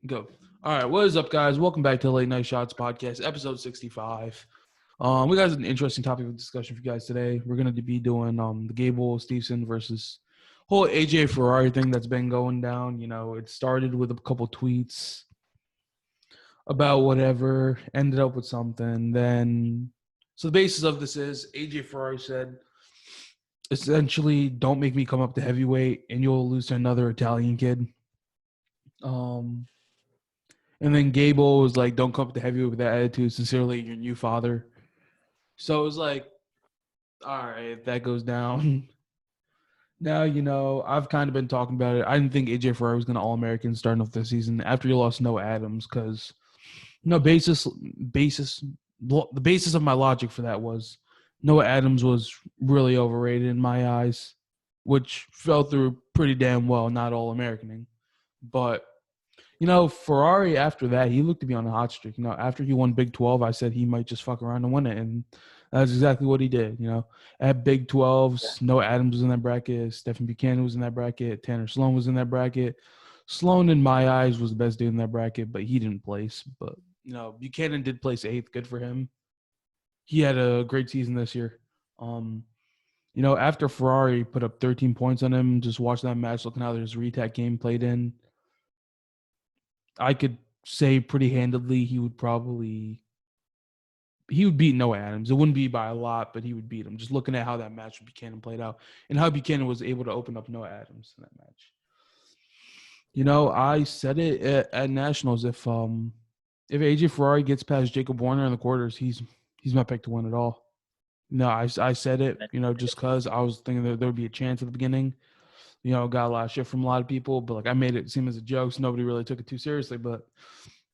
Go. All right, what is up, guys? Welcome back to the Late Night Shots podcast, episode 65. We got an interesting topic of discussion for you guys today. We're going to be doing the Gable Steveson versus whole AJ Ferrari thing that's been going down. You know, it started with a couple tweets about whatever, ended up with something. So the basis of this is AJ Ferrari said, essentially, don't make me come up to heavyweight, and you'll lose to another Italian kid. And then Gable was like, don't come up to heavyweight with that attitude. Sincerely, your new father. So it was like, all right, that goes down. Now, I've kind of been talking about it. I didn't think AJ Ferrari was going to All-American starting off the season after you lost Noah Adams because, the basis of my logic for that was Noah Adams was really overrated in my eyes, which fell through pretty damn well, not All-Americaning. But Ferrari after that, he looked to be on a hot streak. After he won Big 12, I said he might just fuck around and win it. And that's exactly what he did. At Big 12s, Noah Adams was in that bracket. Stephen Buchanan was in that bracket. Tanner Sloan was in that bracket. Sloan, in my eyes, was the best dude in that bracket, but he didn't place. But, Buchanan did place 8th. Good for him. He had a great season this year. After Ferrari put up 13 points on him, just watching that match, looking how his RETAC game played in, I could say pretty handedly he would beat Noah Adams. It wouldn't be by a lot, but he would beat him. Just looking at how that match with Buchanan played out and how Buchanan was able to open up Noah Adams in that match. I said it at Nationals. If AJ Ferrari gets past Jacob Warner in the quarters, he's my pick to win it all. I said it, just because I was thinking that there would be a chance at the beginning. Got a lot of shit from a lot of people, but I made it seem as a joke, so nobody really took it too seriously. But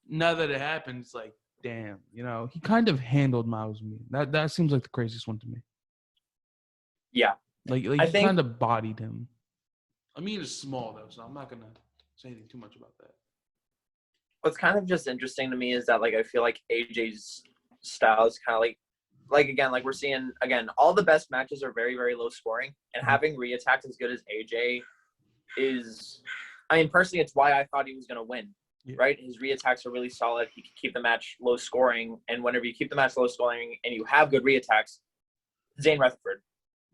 now that it happened, it's like, damn, he kind of handled Miles Mead. That seems like the craziest one to me. Yeah. Like he kind of bodied him. I mean, it's small though, so I'm not gonna say anything too much about that. What's kind of just interesting to me is that I feel like AJ's style is kind of again, we're seeing again, all the best matches are very, very low scoring, and having reattacks as good as AJ is, personally, it's why I thought he was going to win, right? His reattacks are really solid. He can keep the match low scoring, and whenever you keep the match low scoring and you have good reattacks, Zane Rutherford.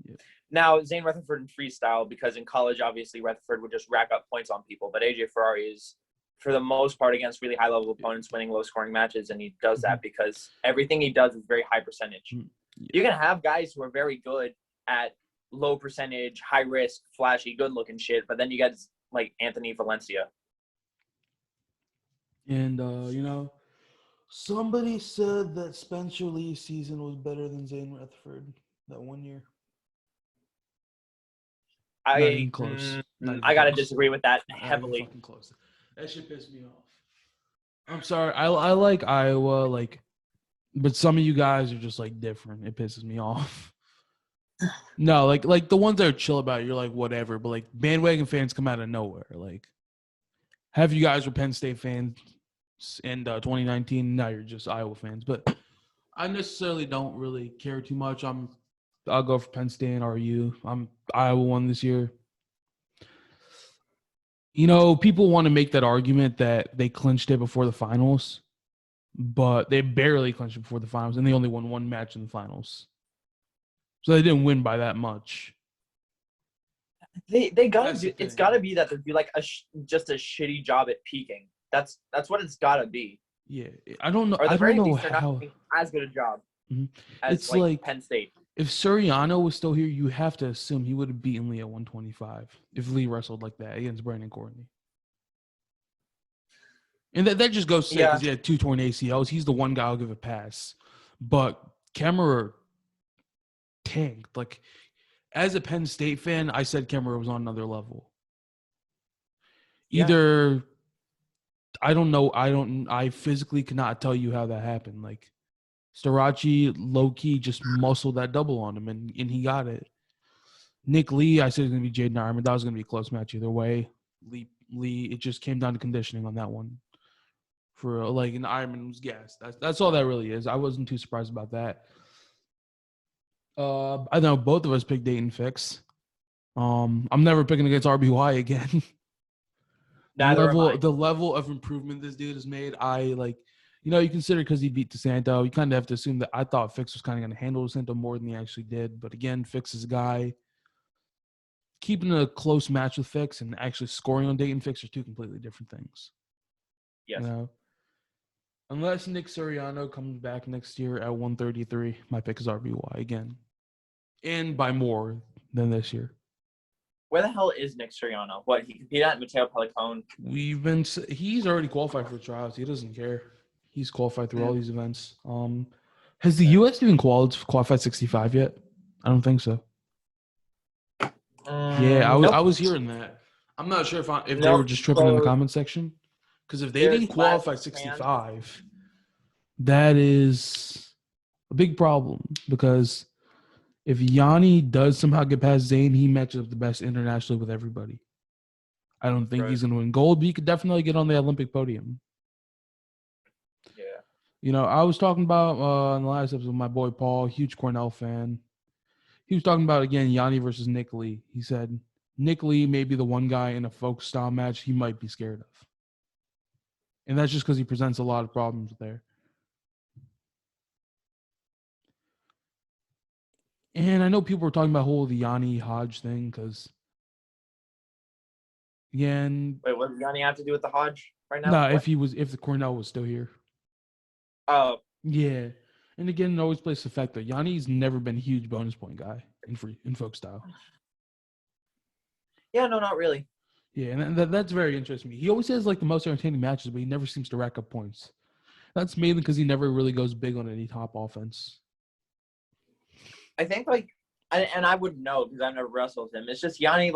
Yeah. Now, Zane Rutherford in freestyle, because in college, obviously, Rutherford would just rack up points on people, but AJ Ferrari is, for the most part, against really high-level opponents, winning low-scoring matches, and he does that because everything he does is very high percentage. Yeah. You're going to have guys who are very good at low percentage, high-risk, flashy, good-looking shit, but then you got like Anthony Valencia. And, somebody said that Spencer Lee's season was better than Zane Rutherford that one year. Not even close. I got to disagree with that heavily. Not even fucking close. That shit pissed me off. I'm sorry. I like Iowa, but some of you guys are just different. It pisses me off. No, like the ones that are chill about it, you're like whatever, but bandwagon fans come out of nowhere. Have you guys were Penn State fans in 2019? Now you're just Iowa fans. But I necessarily don't really care too much. I'll go for Penn State and RU. Iowa won this year. People want to make that argument that they clinched it before the finals, but they barely clinched it before the finals, and they only won one match in the finals. So they didn't win by that much. They got to. It's got to be that they do just a shitty job at peaking. That's what it's got to be. Yeah, I don't know. Or I don't know how. Not doing as good a job as it's like Penn State. If Suriano was still here, you have to assume he would have beaten Lee at 125 if Lee wrestled like that against Brandon Courtney. And that just goes to say because he had 2 torn ACLs. He's the one guy I'll give a pass. But Kemmerer tanked. As a Penn State fan, I said Kemmerer was on another level. Either I don't know. I physically cannot tell you how that happened. Starachi low-key just muscled that double on him, and he got it. Nick Lee, I said it was going to be Jaden Ironman. That was going to be a close match either way. Lee, it just came down to conditioning on that one. For an Ironman was gassed. That's all that really is. I wasn't too surprised about that. I know both of us picked Dayton Fix. I'm never picking against RBY again. Neither am I. The level of improvement this dude has made, you consider because he beat DeSanto, you kind of have to assume that I thought Fix was kind of going to handle DeSanto more than he actually did. But again, Fix is a guy. Keeping a close match with Fix and actually scoring on Dayton Fix are two completely different things. Yes. Unless Nick Suriano comes back next year at 133, my pick is RBY again. And by more than this year. Where the hell is Nick Suriano? What, he competed at Mateo Pelicone? He's already qualified for trials. He doesn't care. He's qualified through all these events. Has the U.S. even qualified 65 yet? I don't think so. Yeah, I was hearing that. I'm not sure if they were just tripping in the comment section. Because if they didn't qualify 65, that is a big problem. Because if Yanni does somehow get past Zane, he matches up the best internationally with everybody. I don't think he's going to win gold, but he could definitely get on the Olympic podium. Yeah. I was talking about in the last episode with my boy Paul, huge Cornell fan. He was talking about, again, Yanni versus Nick Lee. He said Nick Lee may be the one guy in a folk style match he might be scared of. And that's just because he presents a lot of problems there. And I know people were talking about the Yanni Hodge thing because, again. Wait, what does Yanni have to do with the Hodge right now? No, if the Cornell was still here. Oh. Yeah. And again, it always plays the fact that Yanni's never been a huge bonus point guy in folk style. Yeah, no, not really. Yeah, and that's very interesting to me. He always has the most entertaining matches, but he never seems to rack up points. That's mainly because he never really goes big on any top offense. I think and I wouldn't know because I've never wrestled him. It's just Yanni,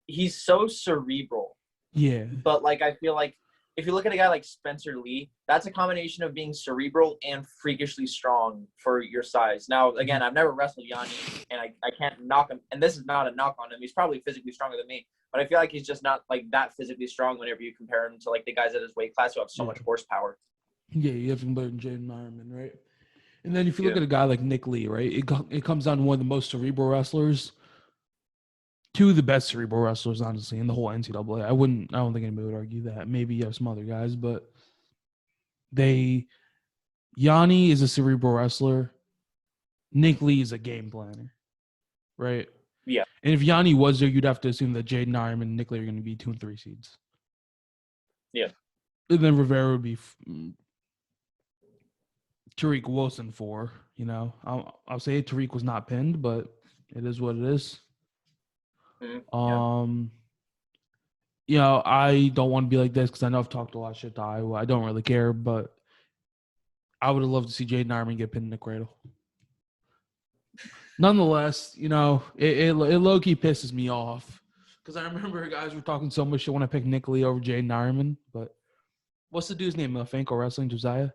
he's so cerebral. Yeah. But I feel like if you look at a guy like Spencer Lee, that's a combination of being cerebral and freakishly strong for your size. Now, again, I've never wrestled Yanni, and I can't knock him. And this is not a knock on him. He's probably physically stronger than me. But I feel like he's just not that physically strong whenever you compare him to the guys at his weight class who have so much horsepower. Yeah, you have to compare him to Jaden Ironman, right? And then if you look at a guy like Nick Lee, right, it comes down to one of the most cerebral wrestlers, two of the best cerebral wrestlers, honestly, in the whole NCAA. I don't think anybody would argue that. Maybe you have some other guys, but Yanni is a cerebral wrestler. Nick Lee is a game planner, right? Yeah. And if Yanni was there, you'd have to assume that Jaden Ironman and Nick Lee are going to be 2 and 3 seeds. Yeah. And then Rivera would be Tariq Wilson 4. I'll say Tariq was not pinned, but it is what it is. Yeah. I don't want to be like this because I know I've talked a lot of shit to Iowa. I don't really care, but I would have loved to see Jaden Ironman get pinned in the cradle. Nonetheless, it low-key pisses me off because I remember guys were talking so much shit when I picked Nick Lee over Jaden Ironman, but what's the dude's name? Fanco Wrestling, Josiah?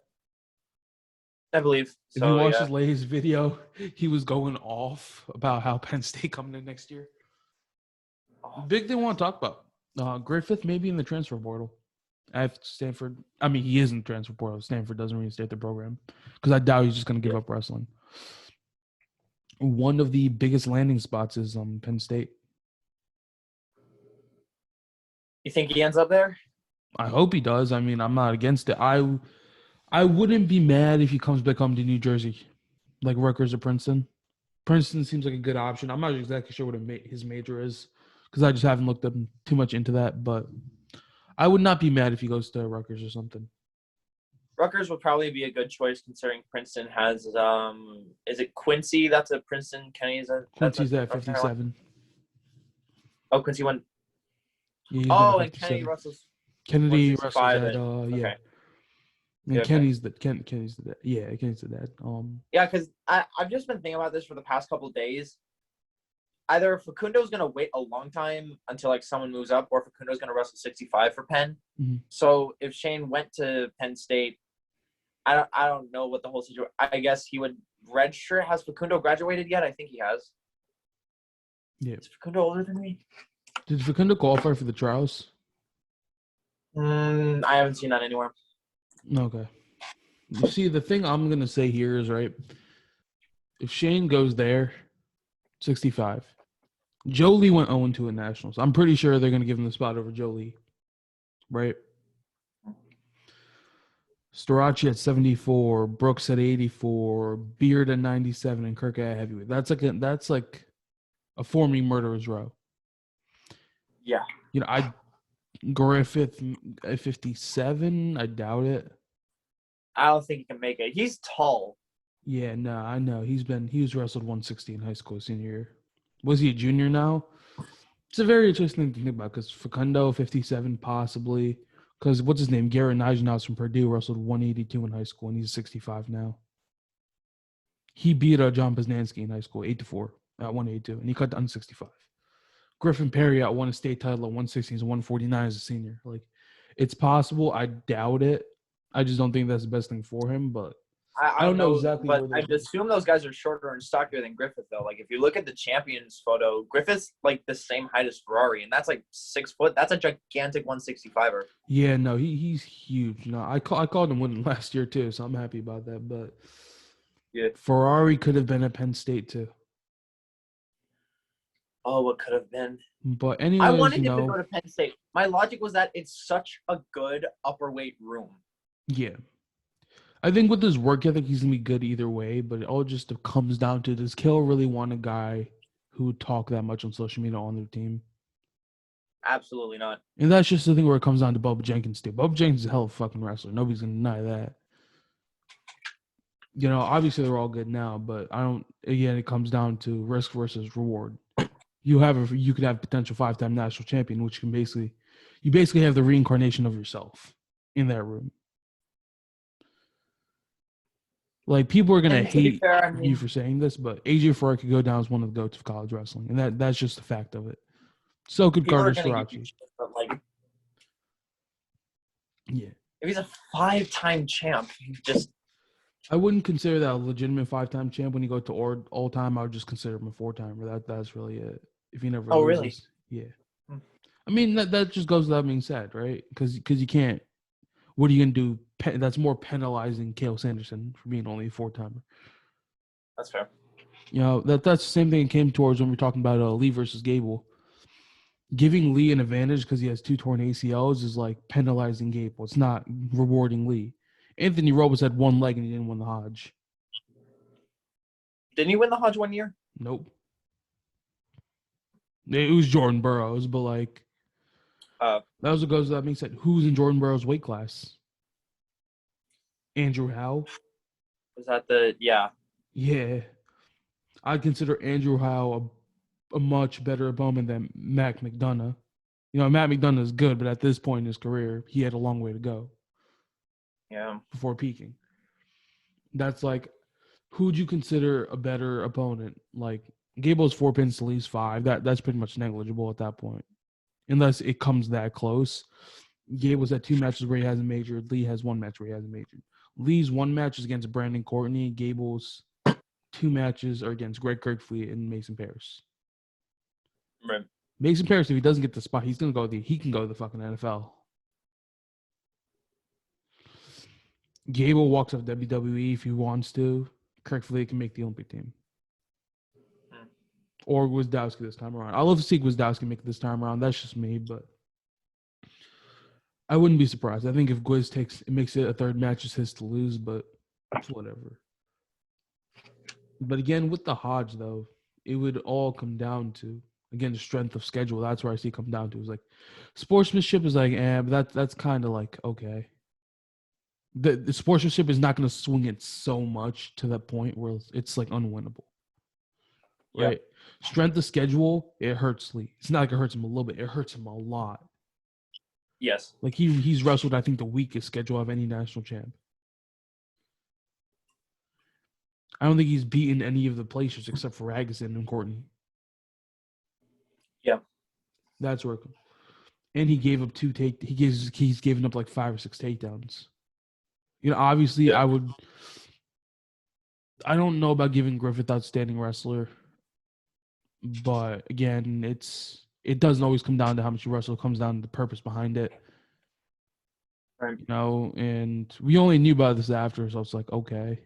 I believe. If you watch his latest video, he was going off about how Penn State coming in next year. Big thing I want to talk about. Griffith maybe in the transfer portal at Stanford. I mean, he is in the transfer portal. Stanford doesn't reinstate the program because I doubt he's just going to give up wrestling. One of the biggest landing spots is Penn State. You think he ends up there? I hope he does. I mean, I'm not against it. I wouldn't be mad if he comes back home to New Jersey, like Rutgers or Princeton. Princeton seems like a good option. I'm not exactly sure what his major is because I just haven't looked up too much into that. But I would not be mad if he goes to Rutgers or something. Rutgers would probably be a good choice considering Princeton has is it Quincy? That's a Princeton. Kenny's Quincy's at 57. Oh, Quincy went. Yeah, and Kenny Russell's. Kennedy Russell's at okay. And Kenny's the dad. Yeah, Kenny's the dad. Yeah, because I've just been thinking about this for the past couple of days. Either Facundo's gonna wait a long time until someone moves up, or Facundo's gonna wrestle 65 for Penn. Mm-hmm. So if Shane went to Penn State, I don't know what the whole situation. I guess he would redshirt. Has Facundo graduated yet? I think he has. Yeah. Is Facundo older than me? Did Facundo qualify for the trials? I haven't seen that anywhere. Okay. You see, the thing I'm gonna say here is right. If Shane goes there, 65. Jolie went 0-2 in nationals. I'm pretty sure they're gonna give him the spot over Jolie. right? Storaci at 74, Brooks at 84, Beard at 97, and Kirk at heavyweight. That's like a forming murderer's row. Yeah. I Griffith at 57. I doubt it. I don't think he can make it. He's tall. Yeah, no, I know. He was wrestled 160 in high school senior year. Was he a junior now? It's a very interesting thing to think about because Facundo 57 possibly. Because what's his name? Garrett Nijenhouse from Purdue wrestled 182 in high school and he's 65 now. He beat John Poznansky in high school 8-4 at 182 and he cut down to 65. Griffin Perry won a state title at 160 and 149 as a senior. Like, it's possible. I doubt it. I just don't think that's the best thing for him. But I don't know exactly but where I'd assume those guys are shorter and stockier than Griffith, though. Like, if you look at the champions photo, Griffith's like the same height as Ferrari, and that's like 6 foot. That's a gigantic 165er. Yeah, no, he's huge. No, I called him winning last year too, so I'm happy about that. But yeah, Ferrari could have been at Penn State too. Oh, what could have been? But anyways, I wanted him to go to Penn State. My logic was that it's such a good upper weight room. Yeah. I think with his work ethic, he's going to be good either way, but it all just comes down to, does Kill really want a guy who would talk that much on social media on their team? Absolutely not. And that's just the thing where it comes down to Bubba Jenkins, too. Bubba Jenkins is a hell of a fucking wrestler. Nobody's going to deny that. Obviously they're all good now, but again, it comes down to risk versus reward. You could have potential 5-time national champion, which you basically have the reincarnation of yourself in that room. Like, people are gonna hate you for saying this, but AJ Ferrari could go down as one of the goats of college wrestling, and that's just the fact of it. So could Carter Storaci. Like, yeah, if he's a 5-time champ, I wouldn't consider that a legitimate 5-time champ. When you go to all time, I would just consider him a 4-timer. That's really it. If he never loses, really? Yeah. I mean, that just goes without being said, right? Because you can't. What are you gonna do? That's more penalizing Cael Sanderson for being only a 4-timer. That's fair. That's the same thing it came towards when we're talking about Lee versus Gable. Giving Lee an advantage because he has 2 torn ACLs is like penalizing Gable. It's not rewarding Lee. Anthony Robles had 1 leg and he didn't win the Hodge. Didn't he win the Hodge 1 year? Nope. It was Jordan Burroughs, but like that was what goes without being said. Who's in Jordan Burroughs' weight class? Andrew Howe. Was that yeah? Yeah. I'd consider Andrew Howe a much better opponent than Matt McDonough. Matt McDonough is good, but at this point in his career, he had a long way to go. Yeah. Before peaking. That's like, who'd you consider a better opponent? Like, Gable's 4 pins to Lee's 5. That's pretty much negligible at that point. Unless it comes that close. Gable's at 2 matches where he hasn't majored. Lee has 1 match where he hasn't majored. Lee's 1 match is against Brandon Courtney. Gable's 2 matches are against Greg Kirkfleet and Mason Paris. Right. Mason Paris, if he doesn't get the spot, he can go to the fucking NFL. Gable walks off WWE if he wants to. Kirkfleet can make the Olympic team. Or Gwizdowski this time around. I'd love to see Gwizdowski make it this time around. That's just me, but I wouldn't be surprised. I think if Gwiz makes it a 3rd match, it's his to lose, but it's whatever. But again, with the Hodge, though, it would all come down to, again, the strength of schedule. That's where I see it come down to. It's like, sportsmanship is like, but that's kind of like, okay. The sportsmanship is not going to swing it so much to that point where it's like unwinnable. Right? Yep. Strength of schedule, it hurts Lee. It's not like it hurts him a little bit. It hurts him a lot. Yes. Like, he's wrestled, I think, the weakest schedule of any national champ. I don't think he's beaten any of the placers except for Agason and Courtney. Yeah. That's where it comes. And he gave up 2 he's given up like 5 or 6 takedowns. Obviously, yeah. I don't know about giving Griffith outstanding wrestler, but again, it doesn't always come down to how much you wrestle. It comes down to the purpose behind it. Right. And we only knew about this after, so it's like, okay.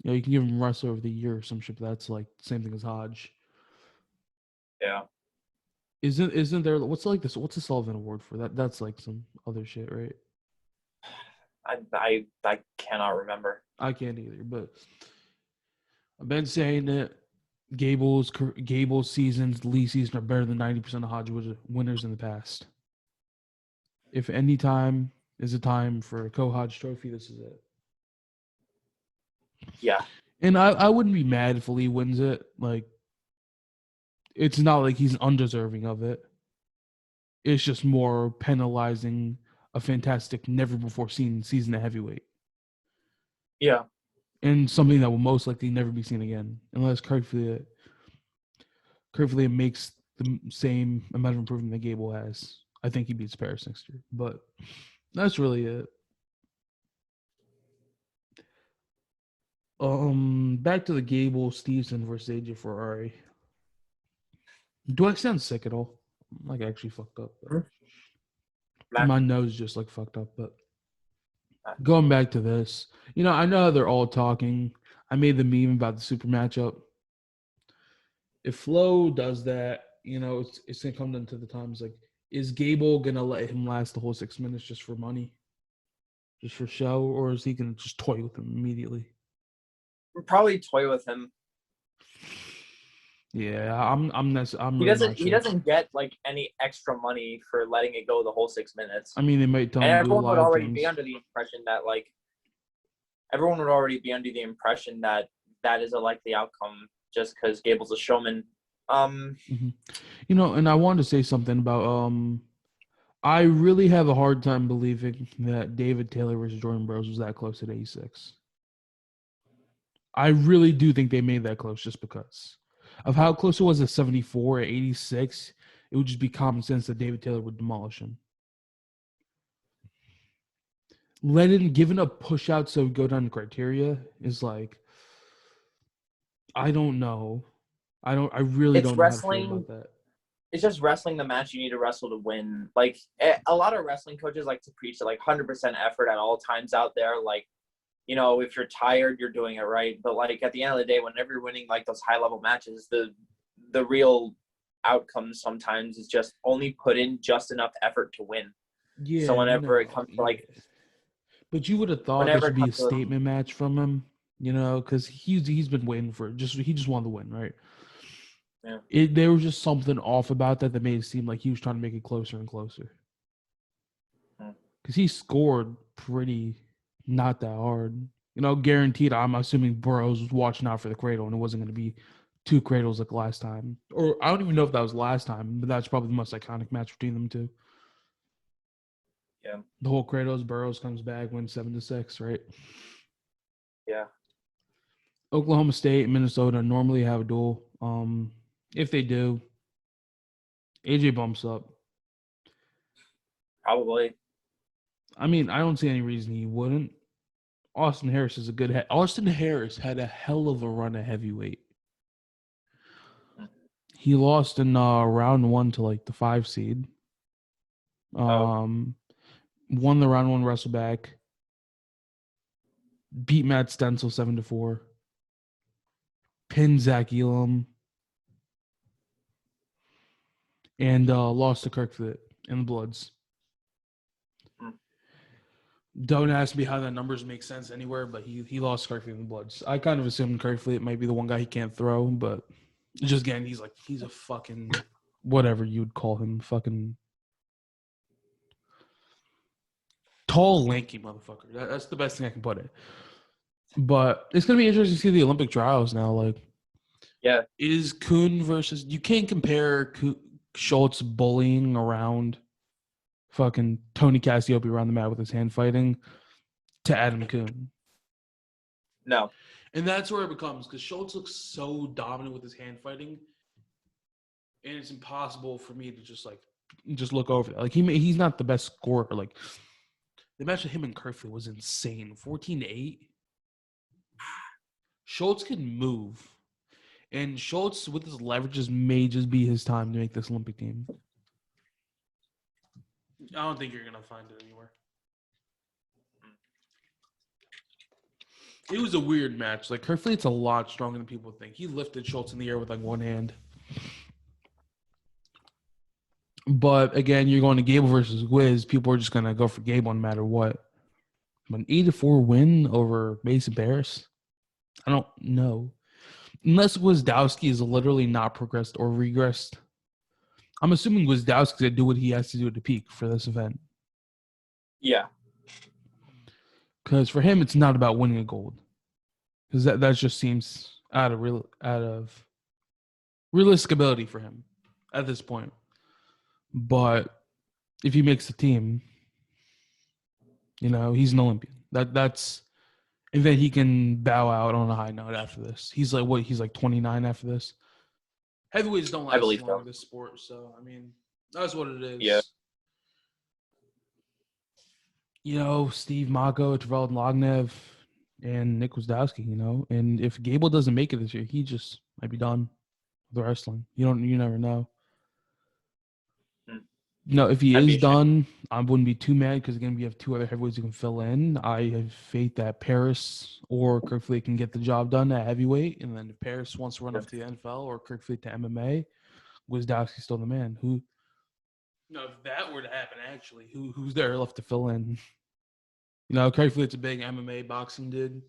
You can give him wrestler of the year or some shit, but that's like the same thing as Hodge. Yeah. Isn't there what's like this? What's the Sullivan Award for that? That's like some other shit, right? I cannot remember. I can't either, but I've been saying that Gable's seasons, Lee season are better than 90% of Hodge winners in the past. If any time is a time for a Co-Hodge Trophy, this is it. Yeah. And I wouldn't be mad if Lee wins it. Like, it's not like he's undeserving of it. It's just more penalizing a fantastic, never before seen season of heavyweight. Yeah. And something that will most likely never be seen again, unless Kerflia makes the same amount of improvement that Gable has. I think he beats Paris next year. But that's really it. Back to the Gable Steveson versus AJ Ferrari. Do I sound sick at all? I'm like actually fucked up. My nose just like fucked up. But going back to this, I know they're all talking. I made the meme about the super matchup. If Flo does that, it's gonna come down to the times like, is Gable gonna let him last the whole 6 minutes just for money, just for show, or is he gonna just toy with him immediately? Probably toy with him. Yeah, I'm He really doesn't. not He sure. doesn't get like any extra money for letting it go the whole 6 minutes. I mean, they might tell And him to do everyone would live already things. be under the impression that everyone would already be under the impression that that is a likely outcome just because Gable's a showman. And I wanted to say something about I really have a hard time believing that David Taylor versus Jordan Burroughs was that close at 86. I really do think they made that close just because of how close it was at 74, at 86. It would just be common sense that David Taylor would demolish him. Giving up push out so go down the criteria is like, I don't know. I really don't know how to feel about that. It's just wrestling the match you need to wrestle to win. Like a lot of wrestling coaches like to preach to 100% effort at all times out there. Like, if you're tired, you're doing it right. But at the end of the day, whenever you're winning those high level matches, the real outcome sometimes is just only put in just enough effort to win. Yeah. So whenever it comes to but you would have thought this would be a statement match from him, because he's been waiting for it. He just wanted to win, right? Yeah. There was just something off about that made it seem like he was trying to make it closer and closer. Because he scored pretty not that hard. Guaranteed, I'm assuming Burroughs was watching out for the cradle and it wasn't going to be 2 cradles like last time. Or I don't even know if that was last time, but that's probably the most iconic match between them two. Yeah. The whole cradles, Burroughs comes back, wins 7-6, right? Yeah. Oklahoma State and Minnesota normally have a duel. If they do, AJ bumps up. Probably. I mean, I don't see any reason he wouldn't. Austin Harris is a good head. Austin Harris had a hell of a run at heavyweight. He lost in round 1 to the 5 seed. Won the round 1 wrestle back. Beat Matt Stencil 7-4. Pinned Zach Elam. And lost to Kirkfit in the Bloods. Don't ask me how that numbers make sense anywhere, but he lost Kirkfleet in the Bloods. I kind of assumed Kirkfleet might be the one guy he can't throw, but just again, he's a fucking whatever you'd call him, fucking tall, lanky motherfucker. That's the best thing I can put it. But it's gonna be interesting to see the Olympic trials now. Is Kuhn versus? You can't compare Schultz bullying around fucking Tony Cassiope around the mat with his hand fighting to Adam Kuhn. No. And that's where it becomes, because Schultz looks so dominant with his hand fighting, and it's impossible for me to just look over that. He's not the best scorer. The match with him and Kerfley was insane. 14-8. Schultz can move. And Schultz, with his leverages, may just be his time to make this Olympic team. I don't think you're going to find it anywhere. It was a weird match. Kerfleet's a lot stronger than people think. He lifted Schultz in the air with one hand. But again, you're going to Gable versus Wiz. People are just gonna go for Gable no matter what. But an 8-4 win over Mason Paris, I don't know. Unless Wisdowski is literally not progressed or regressed. I'm assuming Wisdowski's gonna do what he has to do to peak for this event. Yeah. Because for him, it's not about winning a gold. Because that just seems out of realistic ability for him at this point. But if he makes the team, he's an Olympian. That's and then he can bow out on a high note after this. He's like what? He's like 29 after this. Heavyweights don't I last believe long so. in this sport, so I mean that's what it is. Yeah. Steve Mako, Tervel Lognev, and Nick Wisdowski. And if Gable doesn't make it this year, he just might be done with wrestling. You never know. If he That'd be is a shame. done, I wouldn't be too mad because again, we have two other heavyweights who can fill in. I have faith that Paris or Kirkfleet can get the job done at heavyweight, and then if Paris wants to run off to the NFL or Kirkfleet to MMA, Wisdowski's still the man. If that were to happen, actually, who's there left to fill in? Kirkfleet's a big MMA boxing dude,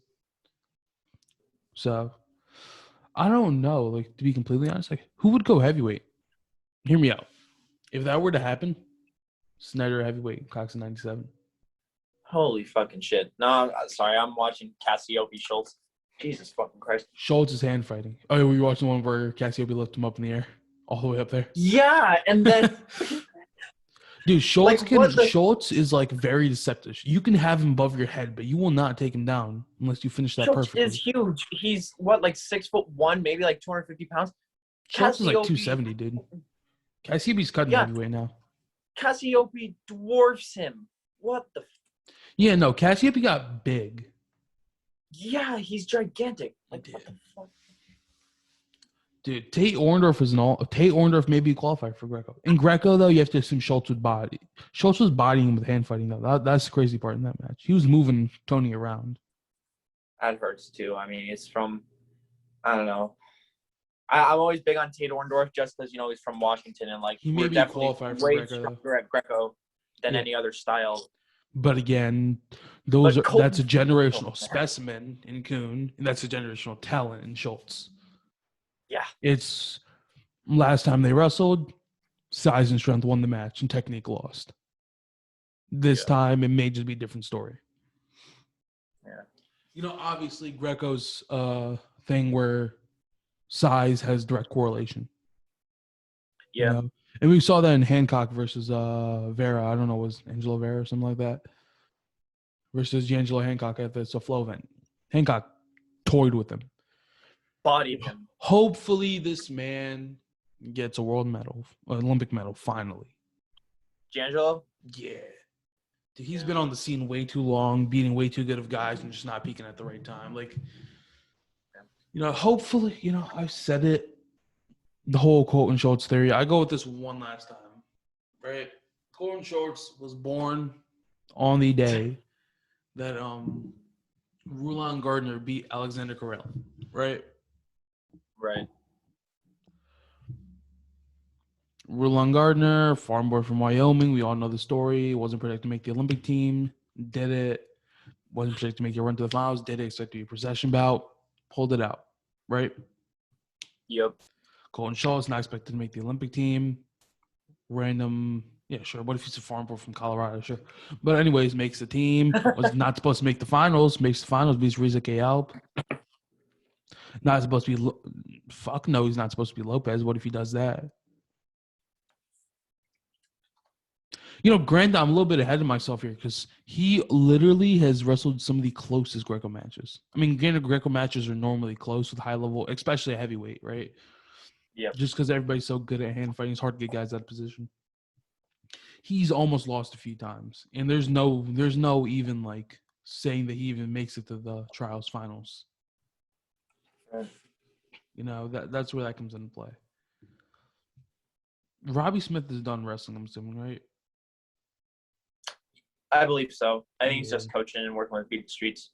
so I don't know. Like to be completely honest, like who would go heavyweight? Hear me out. If that were to happen, Snyder heavyweight, Cox 97. Holy fucking shit. No, sorry. I'm watching Cassiope Schultz. Jesus fucking Christ. Schultz is hand fighting. Oh, yeah, were you watching the one where Cassiope lifted him up in the air all the way up there? Yeah, and then dude, Schultz like, Schultz is like very deceptive. You can have him above your head, but you will not take him down unless you finish that Schultz perfectly. is huge. He's what, like 6'1", maybe like 250 pounds. Schultz is like 270, dude. Cassiopei's cutting heavyweight now. Cassiope dwarfs him. What the? Yeah, no, Cassiope got big. Yeah, he's gigantic. Like what the fuck? Dude, Tate Orndorff may be qualified for Greco. In Greco, though, you have to assume Schultz would body. Schultz was bodying him with hand fighting, though. That's the crazy part in that match. He was moving Tony around. That hurts too. I mean, it's from, I don't know. I'm always big on Tate Orndorff just because he's from Washington and like he may we're be definitely qualified for way Greco, stronger at Greco than any other style. But again, that's a generational specimen in Kuhn, and that's a generational talent in Schultz. Yeah. It's last time they wrestled, size and strength won the match and technique lost. This time it may just be a different story. Yeah. Obviously Greco's thing where size has direct correlation. Yeah. And we saw that in Hancock versus Vera. I don't know, was Angelo Vera or something like that? Versus D'Angelo Hancock at the Flow event. Hancock toyed with him. Bodied him. Hopefully this man gets a world medal, an Olympic medal, finally. D'Angelo? Yeah. Dude, he's been on the scene way too long, beating way too good of guys and just not peaking at the right time. Like, hopefully, I've said it. The whole Colton Schultz theory. I go with this one last time, right? Colton Schultz was born on the day that Rulon Gardner beat Alexander Karelin, right? Right. Rulon Gardner, farm boy from Wyoming. We all know the story. Wasn't projected to make the Olympic team. Did it. Wasn't projected to make your run to the finals. Did it. Expected to be a possession bout. Pulled it out, right? Yep. Colton Schultz not expected to make the Olympic team. Random, yeah, sure. What if he's a farm boy from Colorado? Sure. But anyways, makes the team. Was not supposed to make the finals. Makes the finals. Beats Rizek Alp. Not supposed to be. Fuck no, he's not supposed to be Lopez. What if he does that? Granted, I'm a little bit ahead of myself here because he literally has wrestled some of the closest Greco matches. I mean, granted, Greco matches are normally close with high level, especially a heavyweight, right? Yeah. Just because everybody's so good at hand fighting, it's hard to get guys out of position. He's almost lost a few times, and there's no even like saying that he even makes it to the trials finals. Right. That's where that comes into play. Robbie Smith is done wrestling, I'm assuming, right? I believe so. I think he's just coaching and working with Beat the Streets.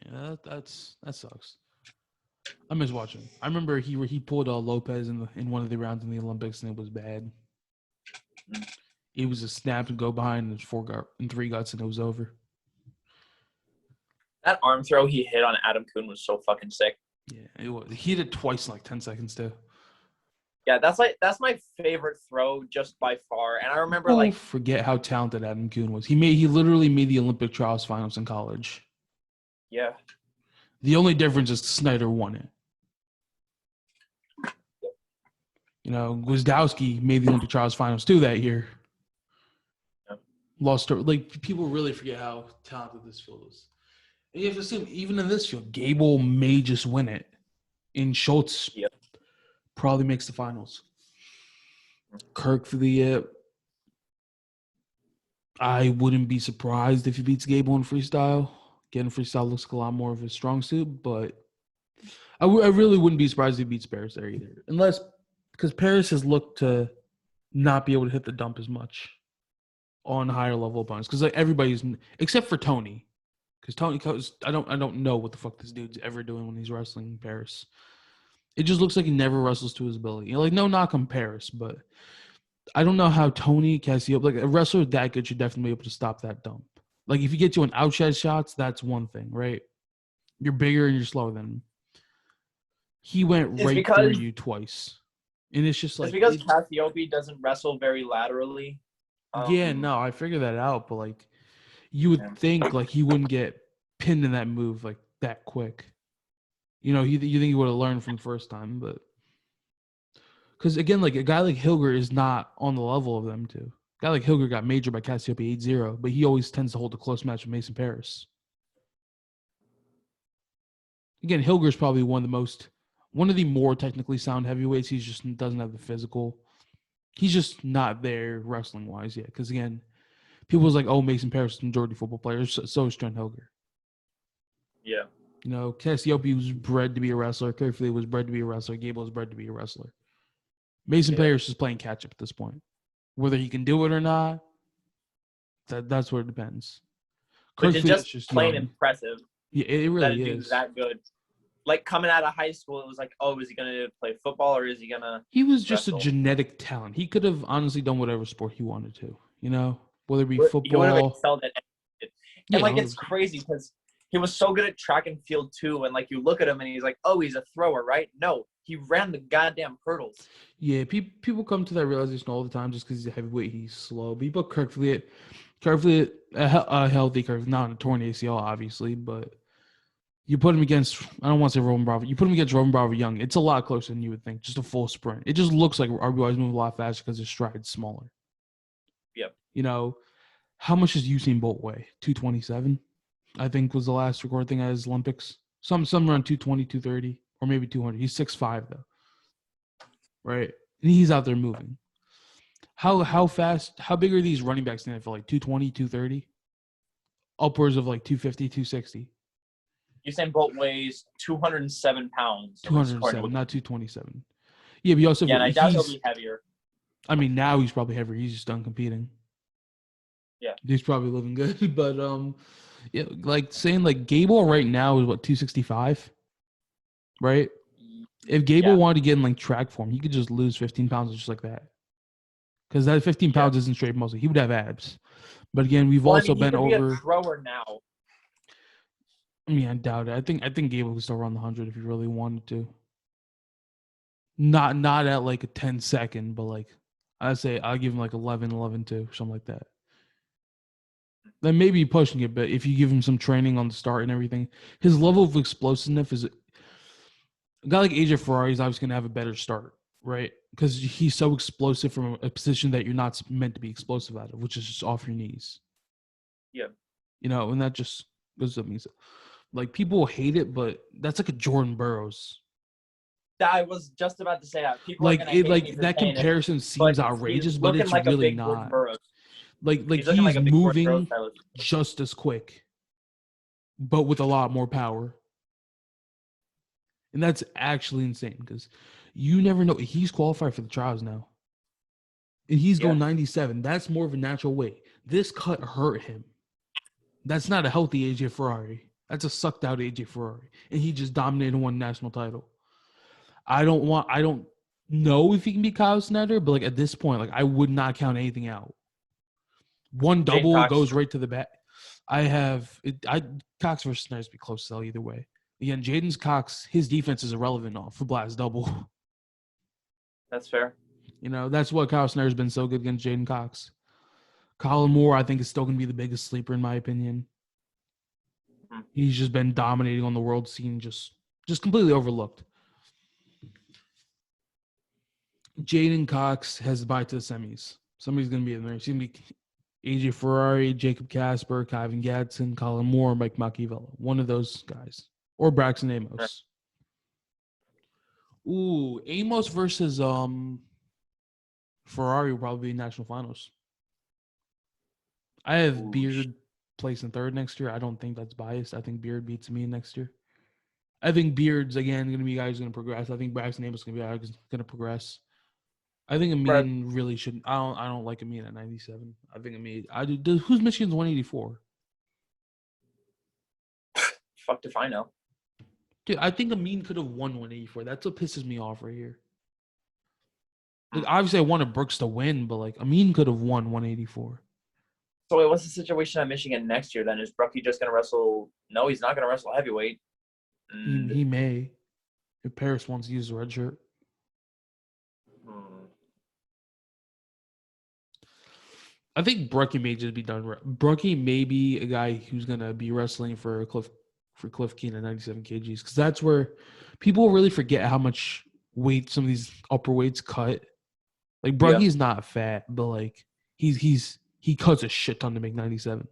Yeah, that sucks. I miss watching. I remember he pulled Lopez in one of the rounds in the Olympics, and it was bad. It was a snap to go behind and 3 guts, and it was over. That arm throw he hit on Adam Kuhn was so fucking sick. Yeah, it was. He hit it twice in like 10 seconds too. Yeah, that's my favorite throw just by far. And I remember People forget how talented Adam Kuhn was. He literally made the Olympic trials finals in college. Yeah. The only difference is Snyder won it. You know, Gwizdowski made the Olympic trials finals too that year. Yeah. Lost, like, people really forget how talented this field is. And you have to assume, even in this field, Gable may just win it. And Schultz probably makes the finals. Kirk for the I wouldn't be surprised if he beats Gable in freestyle. Again, freestyle looks like a lot more of his strong suit, but I really wouldn't be surprised if he beats Paris there either. Because Paris has looked to not be able to hit the dump as much on higher level opponents. Because like everybody's, except for Tony. Because I don't know what the fuck this dude's ever doing when he's wrestling Paris. It just looks like he never wrestles to his ability. You know, like, no knock on Paris, but I don't know how Tony Casio, like a wrestler that good, should definitely be able to stop that dump. Like if you get you an outside shots, that's one thing, right? You're bigger and you're slower than him. He went right through you twice, and it's just like it's because Cassiope doesn't wrestle very laterally. Yeah, no, I figured that out, but like you would think like he wouldn't get pinned in that move like that quick. You know, you think he would have learned from the first time, but because again, like a guy like Hilger is not on the level of them two. A guy like Hilger got majored by Cassiope 8-0, but he always tends to hold a close match with Mason Paris. Again, Hilger's probably one of the more technically sound heavyweights. He just doesn't have the physical. He's just not there wrestling wise yet. Because again, people was like, "Oh, Mason Paris is a majority football player." So is Trent Hilger. Yeah. You know, Cassiope was bred to be a wrestler. Kerfley was bred to be a wrestler. Gable was bred to be a wrestler. Mason Paris is playing catch up at this point. Whether he can do it or not, that's where it depends. Which is just plain impressive. Yeah, it really is. That good. Like coming out of high school, it was like, oh, is he going to play football or is he going to? He was just a genetic talent. He could have honestly done whatever sport he wanted to, you know, whether it be football. He would have excelled at anything. And like, it's crazy because he was so good at track and field too. And like, you look at him and he's like, oh, he's a thrower, right? No, he ran the goddamn hurdles. Yeah, people come to that realization all the time just because he's a heavyweight, he's slow. But you put Kerfley a healthy curve, not a torn ACL, obviously, but you put him against, I don't want to say Roman Bravo. You put him against Roman Bravo Young, it's a lot closer than you would think. Just a full sprint. It just looks like RBY's move a lot faster because his stride's smaller. Yep. You know, how much does Usain Bolt weigh? 227, I think was the last recorded thing at his Olympics. Some around 220, 230, or maybe 200. He's 6'5", though. Right? And he's out there moving. How fast, how big are these running backs in the NFL? Like 220, 230? Upwards of like 250, 260. Usain Bolt weighs 207 pounds. 207, not 227. Yeah, but you also... Yeah, and I doubt he'll be heavier. I mean, now he's probably heavier. He's just done competing. Yeah. He's probably living good. But, yeah, like saying like Gable right now is what, 265? Right? If Gable wanted to get in like track form, he could just lose 15 pounds just like that. Because that 15 pounds isn't straight muscle. He would have abs. But again, we've also been over... He could be a thrower now. I mean, I doubt it. I think Gable could still run the 100 if he really wanted to. Not at like a 10-second, but like I'd say I'll give him like 11-2, something like that. Then maybe pushing it, but if you give him some training on the start and everything, his level of explosiveness is... A guy like AJ Ferrari is obviously going to have a better start, right? Because he's so explosive from a position that you're not meant to be explosive out of, which is just off your knees. Yeah. You know, and that just goes to me. Like, people hate it, but that's like a Jordan Burroughs. I was just about to say that. People like that comparison seems outrageous, but it's like really not. Like he's moving just as quick, but with a lot more power. And that's actually insane because you never know. He's qualified for the trials now. And he's going 97. That's more of a natural weight. This cut hurt him. That's not a healthy AJ Ferrari. That's a sucked out AJ Ferrari. And he just dominated one national title. I don't know if he can be Kyle Snyder, but like at this point, like I would not count anything out. One Jaden double Cox. goes right to the back. I have it. I Cox versus Snyder's be close to either way. Again, Jaden's Cox, his defense is irrelevant off a blast double. That's fair. That's what Kyle Snyder's been so good against Jaden Cox. Colin Moore, I think, is still going to be the biggest sleeper in my opinion. He's just been dominating on the world scene, just completely overlooked. Jaden Cox has the bye to the semis. Somebody's going to be in there. It's going to be AJ Ferrari, Jacob Kasper, Kyvan Gadsden, Colin Moore, Mike Machiavello. One of those guys. Or Braxton Amos. Ooh, Amos versus Ferrari will probably be national finals. I have Beard placing third next year. I don't think that's biased. I think Beard beats me next year. I think Beard's, again, going to be a guy who's going to progress. I think Braxton Amos is going to be a guy who's going to progress. I think Amin really shouldn't. I don't like Amin at 97. I think Amin. Who's Michigan's 184? Fuck if I know. Dude, I think Amin could have won 184. That's what pisses me off right here. Like, obviously, I wanted Brooks to win, but like Amin could have won 184. So wait, what's the situation at Michigan next year then? Is Brookie just going to wrestle? No, he's not going to wrestle heavyweight. He may. If Paris wants to use the red shirt. I think Brookie may just be done. Brookie may be a guy who's going to be wrestling for Cliff Keen at 97 kgs, because that's where people really forget how much weight some of these upper weights cut. Like Brookie's not fat, but like he cuts a shit ton to make 97.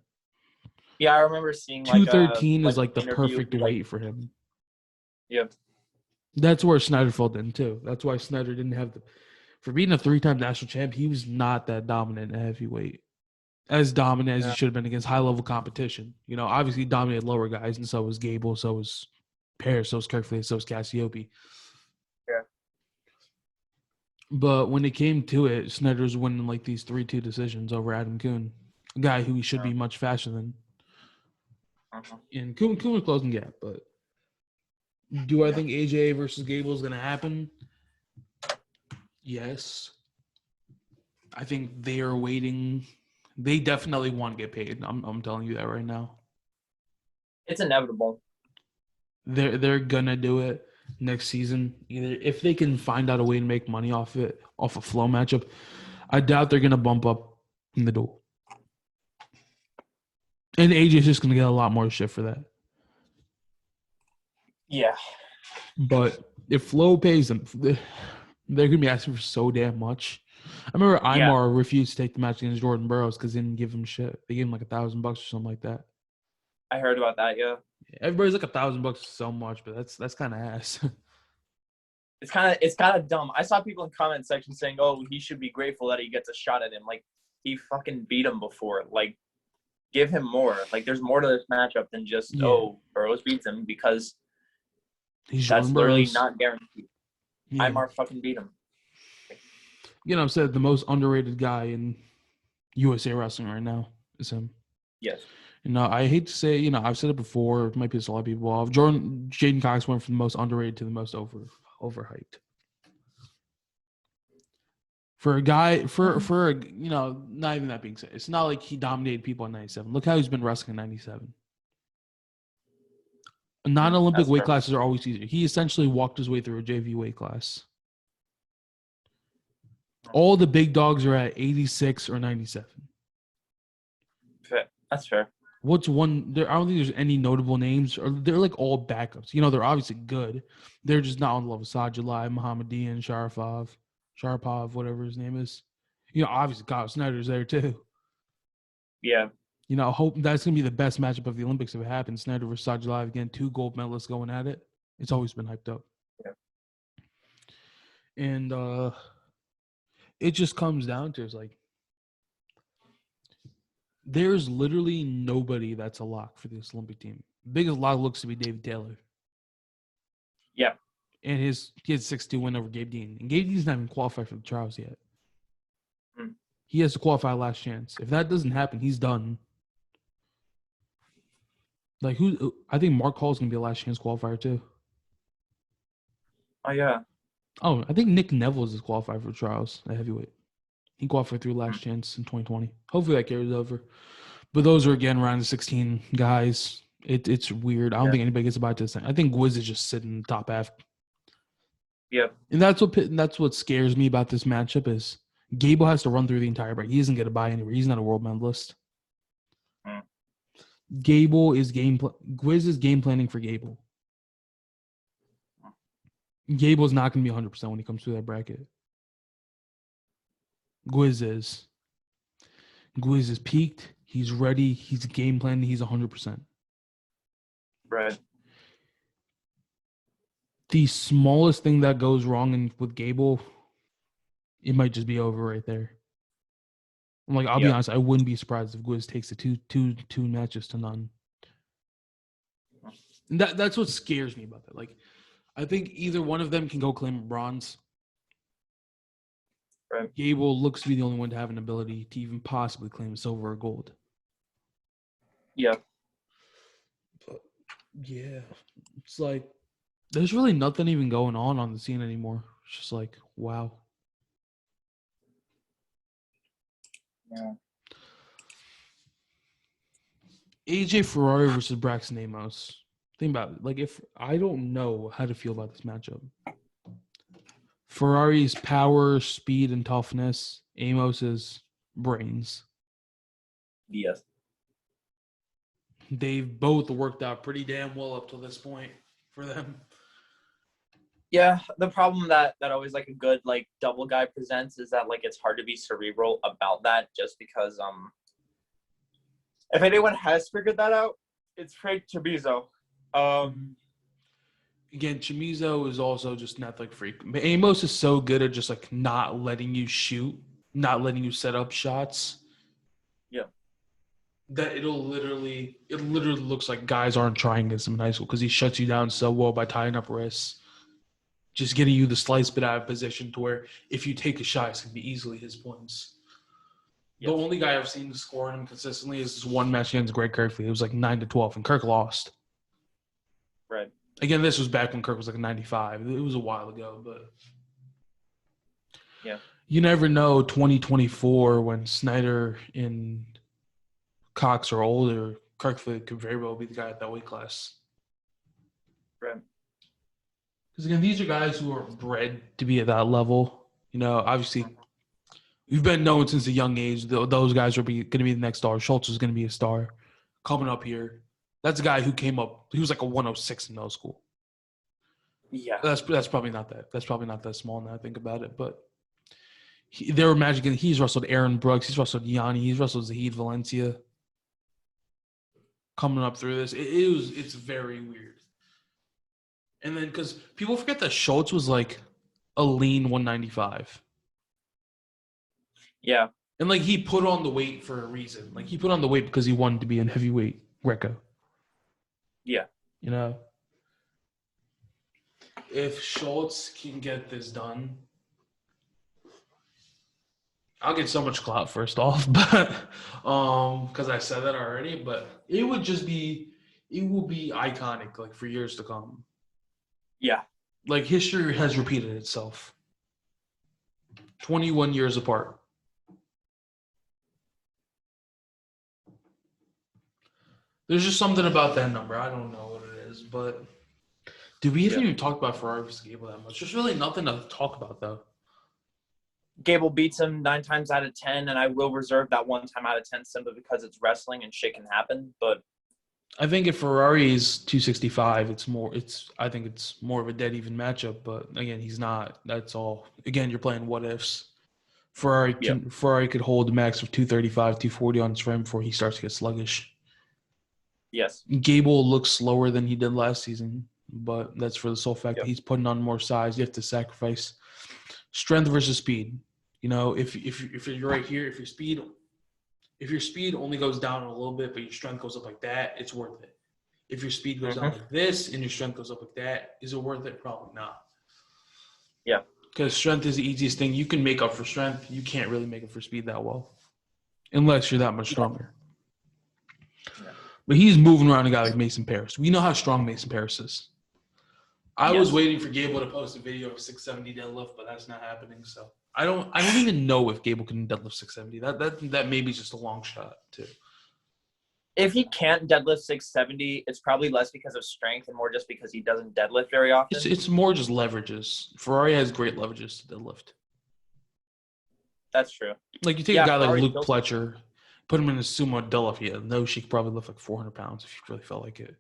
Yeah, I remember seeing 213 is like the perfect weight for him. Yep. That's where Snyder fell in too. That's why Snyder didn't have for being a 3-time national champ, he was not that dominant at heavyweight. As dominant as he should have been against high-level competition. Obviously he dominated lower guys, and so was Gable, so was Paris, so was Kirkfleet, so was Cassiope. Yeah. But when it came to it, Snyder was winning like these 3-2 decisions over Adam Kuhn, a guy who he should be much faster than. And Kuhn was closing gap, but do I think AJ versus Gable is going to happen? Yes. I think they are waiting. They definitely want to get paid. I'm telling you that right now. It's inevitable. They're gonna do it next season. Either if they can find out a way to make money off a flow matchup. I doubt they're gonna bump up in the duel. And AJ's just gonna get a lot more shit for that. Yeah. But if Flow pays them, they're gonna be asking for so damn much. I remember Imar refused to take the match against Jordan Burroughs because they didn't give him shit. They gave him like $1,000 or something like that. I heard about that. Yeah. Everybody's like $1,000 so much, but that's kind of ass. It's kind of dumb. I saw people in comment section saying, "Oh, he should be grateful that he gets a shot at him. Like he fucking beat him before. Like give him more. Like there's more to this matchup than just Burroughs beats him, because that's literally not guaranteed. Yeah. Imar fucking beat him. I've said the most underrated guy in USA wrestling right now is him. Yes. I hate to say, I've said it before. It might piss a lot of people off. Jaden Cox went from the most underrated to the most overhyped. For a guy, not even that being said, it's not like he dominated people at 97. Look how he's been wrestling at 97. Non-Olympic weight classes are always easier. He essentially walked his way through a JV weight class. All the big dogs are at 86 or 97. That's fair. What's one? I don't think there's any notable names. Or they're like all backups. They're obviously good. They're just not on the level of Sajulai, Mohammedian, Sharapov, whatever his name is. Obviously Kyle Snyder's there too. Yeah. Hope that's gonna be the best matchup of the Olympics if it happens. Snyder versus Sajulai again, 2 gold medalists going at it. It's always been hyped up. Yeah. And it just comes down to, it's like, there's literally nobody that's a lock for this Olympic team. Biggest lock looks to be David Taylor. Yeah. And he had 6-2 win over Gabe Dean. And Gabe Dean's not even qualified for the trials yet. He has to qualify last chance. If that doesn't happen, he's done. Like, I think Mark Hall's going to be a last chance qualifier too. Oh, yeah. Oh, I think Nick Neville is qualified for trials at heavyweight. He qualified through Hmm. Last Chance in 2020. Hopefully that carries over. But those are again round of 16 guys. It's weird. I don't Yeah. think anybody gets about this thing. I think Gwiz is just sitting in the top half. Yeah. And that's what scares me about this matchup is Gable has to run through the entire break. He doesn't get a bye anywhere. He's not a world medalist. Hmm. Gwiz is game planning for Gable. Gable's not going to be 100% when he comes through that bracket. Gwiz is. Gwiz is peaked. He's ready. He's game planning. He's 100%. Right. The smallest thing that goes wrong with Gable, it might just be over right there. I'm like, I'll be honest, I wouldn't be surprised if Gwiz takes the two matches to none. And that's what scares me about that. Like, I think either one of them can go claim a bronze. Right. Gable looks to be the only one to have an ability to even possibly claim a silver or gold. Yeah. But yeah, it's like there's really nothing even going on the scene anymore. It's just like, wow. Yeah. AJ Ferrari versus Braxton Amos. Think about it. Like, if I don't know how to feel about this matchup. Ferrari's power, speed, and toughness. Amos's brains. Yes. They've both worked out pretty damn well up to this point for them. Yeah, the problem that always like a good like double guy presents is that like it's hard to be cerebral about that just because if anyone has figured that out, it's Frank Treviso. Again, Chamizo is also just an athletic freak. But Amos is so good at just like not letting you shoot, not letting you set up shots. Yeah. That it literally looks like guys aren't trying against him in high school because he shuts you down so well by tying up wrists. Just getting you the slice bit out of position to where if you take a shot, it's going to be easily his points. Yes. The only guy I've seen score him consistently is this one match against Greg Kirkley. It was like 9-12, and Kirk lost. Right. Again, this was back when Kirk was like a 95. It was a while ago, but yeah, you never know. 2024, when Snyder and Cox are older, Kirkley could very well be the guy at that weight class. Right. Because again, these are guys who are bred to be at that level. You know, obviously, we've been known since a young age those guys are going to be the next star. Schultz is going to be a star coming up here. That's a guy who came up. He was like a 106 in middle school. Yeah, that's probably not that. That's probably not that small now I think about it. But they were magic. He's wrestled Aaron Brooks. He's wrestled Yanni. He's wrestled Zahid Valencia. Coming up through this, it's very weird. And then because people forget that Schultz was like a lean 195. Yeah. And like he put on the weight for a reason. Like he put on the weight because he wanted to be in heavyweight Greco. Yeah. You know, if Schultz can get this done, I'll get so much clout first off, but because I said that already, but it will be iconic like for years to come. Yeah. Like history has repeated itself. 21 years apart. There's just something about that number. I don't know what it is, but did we even talk about Ferrari versus Gable that much? There's really nothing to talk about, though. Gable beats him 9 times out of 10, and I will reserve that 1 time out of 10 simply because it's wrestling and shit can happen. But I think if Ferrari is 265, I think it's more of a dead even matchup. But again, he's not. That's all. Again, you're playing what ifs. Ferrari could hold the max of 235, 240 on his rim before he starts to get sluggish. Yes. Gable looks slower than he did last season, but that's for the sole fact that he's putting on more size. You have to sacrifice strength versus speed. You know, if you're right here, if your speed only goes down a little bit, but your strength goes up like that, it's worth it. If your speed goes down like this and your strength goes up like that, is it worth it? Probably not. Yeah. Because strength is the easiest thing. You can make up for strength. You can't really make up for speed that well. Unless you're that much stronger. Yeah. But he's moving around a guy like Mason Paris. We know how strong Mason Paris is. I was waiting for Gable to post a video of 670 deadlift, but that's not happening. So I don't even know if Gable can deadlift 670. That may be just a long shot too. If he can't deadlift 670, it's probably less because of strength and more just because he doesn't deadlift very often. It's more just leverages. Ferrari has great leverages to deadlift. That's true. Like you take a guy like Luke Pletcher, put him in a sumo deadlift. Yeah, no, she could probably lift like 400 pounds if you really felt like it.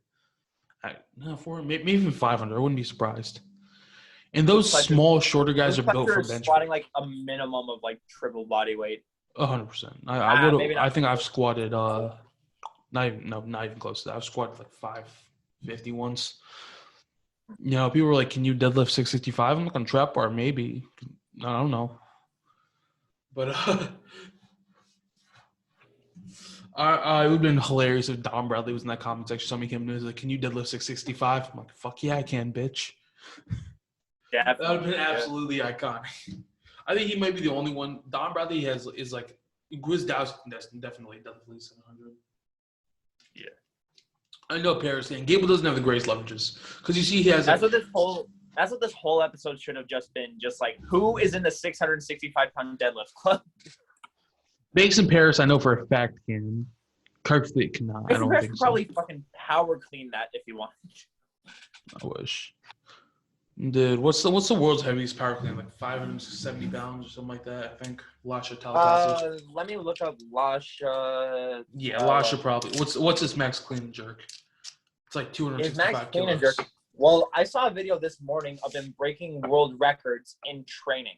No, 400, maybe even 500. I wouldn't be surprised. And those small, shorter guys are built for bench. Squatting like a minimum of like triple body weight. 100%. I think I've squatted. Not even close to that. I've squatted like 550 once. You know, people were like, "Can you deadlift 665?" I'm like, on trap bar, maybe. I don't know. But it would have been hilarious if Don Bradley was in that comment section. Somebody came in and was like, "Can you deadlift 665?" I'm like, "Fuck yeah, I can, bitch." Yeah, that would have been absolutely iconic. I think he might be the only one. Don Bradley is like Gwizdowski can definitely 700. Yeah, I know Paris and Gable doesn't have the greatest leverages because you see he has. That's what this whole episode should have just been. Just like who is in the 665-pound deadlift club? Mason Paris, I know for a fact can. Kirkfleet cannot. Mason Paris could probably fucking power clean that if he wanted. I wish. Dude, what's the world's heaviest power clean? Like 570 pounds or something like that, I think. Lasha Talikasic. Let me look up Lasha. Yeah, Lasha probably. What's his max clean and jerk? It's like 265 max clean and jerk. Well, I saw a video this morning of him breaking world records in training.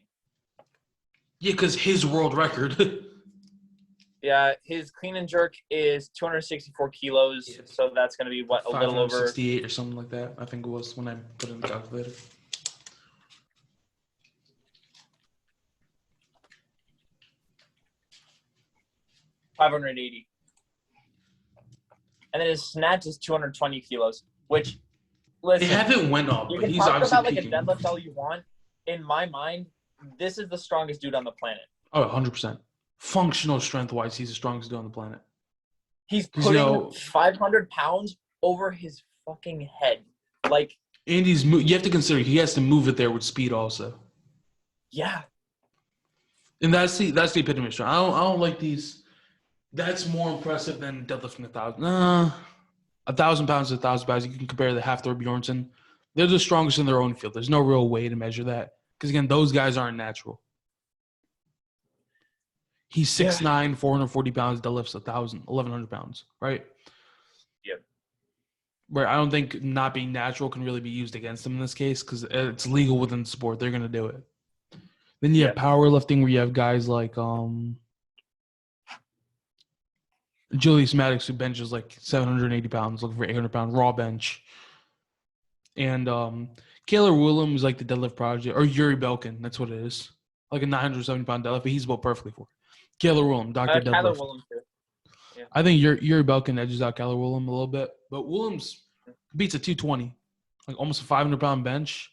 Yeah, because his world record. Yeah, his clean and jerk is 264 kilos, so that's going to be, what, a little over... 68 or something like that, I think it was when I put it in the calculator. $580. And then his snatch is 220 kilos, which, listen... They haven't went up, but he's obviously about, peaking. Like, a deadlift all you want. In my mind, this is the strongest dude on the planet. Oh, 100%. Functional strength-wise, he's the strongest dude on the planet. He's putting 500 pounds over his fucking head. Like, and you have to consider he has to move it there with speed also. Yeah. And that's the epitome of strength. I don't like these. That's more impressive than deadlifting 1,000. 1,000 pounds to 1,000 pounds. You can compare the Hafthor Bjornsson. They're the strongest in their own field. There's no real way to measure that. Because, again, those guys aren't natural. He's 6'9", 440 pounds, deadlifts 1,100 pounds, right? Yep. Right. I don't think not being natural can really be used against him in this case because it's legal within the sport. They're going to do it. Then you have powerlifting where you have guys like Julius Maddox who benches like 780 pounds, looking for 800-pound raw bench. And Kaylor Williams like the deadlift project, or Yuri Belkin, that's what it is. Like a 970-pound deadlift, but he's built perfectly for it. Kaylor Williams, Dr. Deadlift. Kyler Williams, too. Yeah. I think Yuri Belkin edges out Kaylor Williams a little bit, but Williams beats a 220, like almost a 500-pound bench.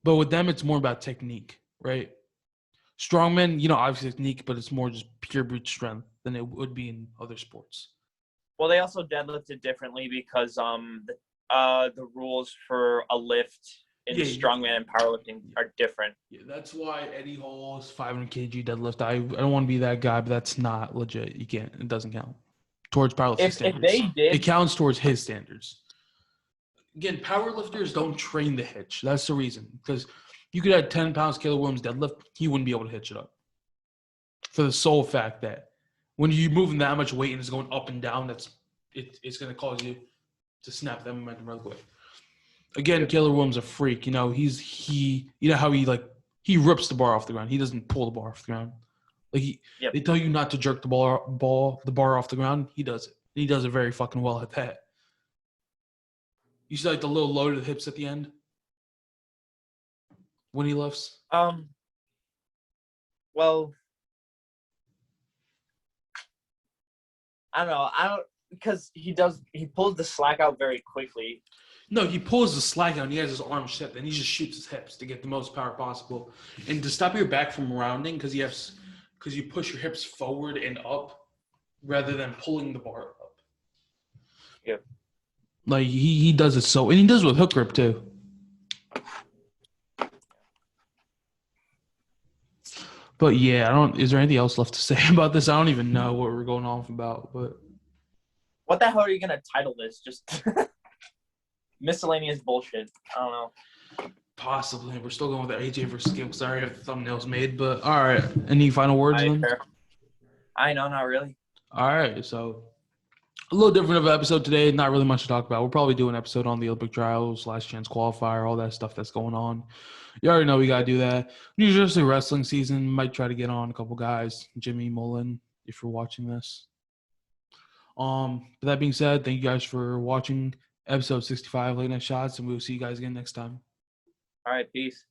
But with them, it's more about technique, right? Strongmen, obviously technique, but it's more just pure brute strength than it would be in other sports. Well, they also deadlifted differently because the rules for a lift in strongman and powerlifting are different. Yeah, that's why Eddie Hall's 500 kg deadlift. I don't want to be that guy, but that's not legit. You can't. It doesn't count towards powerlifting standards. If they did, it counts towards his standards. Again, powerlifters don't train the hitch. That's the reason. Because you could have 10 pounds Kaylor Williams deadlift, he wouldn't be able to hitch it up. For the sole fact that when you're moving that much weight and it's going up and down, it's going to cause you to snap that momentum really quick. Again, Kaylor Williams a freak. You know how he rips the bar off the ground. He doesn't pull the bar off the ground. Like they tell you not to jerk the bar off the ground. He does it. He does it very fucking well at that. You see like the little low to the hips at the end when he lifts. Well, I don't know. Because he pulls the slack out very quickly. No, he pulls the slack out and he has his arms set, and he just shoots his hips to get the most power possible. And to stop your back from rounding, because you push your hips forward and up rather than pulling the bar up. Yep. Like he does it and he does it with hook grip too. But yeah, I don't. Is there anything else left to say about this? I don't even know what we're going off about. But What the hell are you gonna title this? Just miscellaneous bullshit. I don't know. possibly we're still going with the AJ versus Gable. Sorry, I have the thumbnails made. But all right, any final words then? I know, not really. All right, so a little different of an episode today. Not really much to talk about. We'll probably do an episode on the Olympic trials, last chance qualifier, all that stuff that's going on. You already know we got to do that. New Jersey wrestling season. Might try to get on a couple guys. Jimmy Mullen, if you're watching this. With that being said, thank you guys for watching episode 65 Late Night Shots, and we'll see you guys again next time. All right, peace.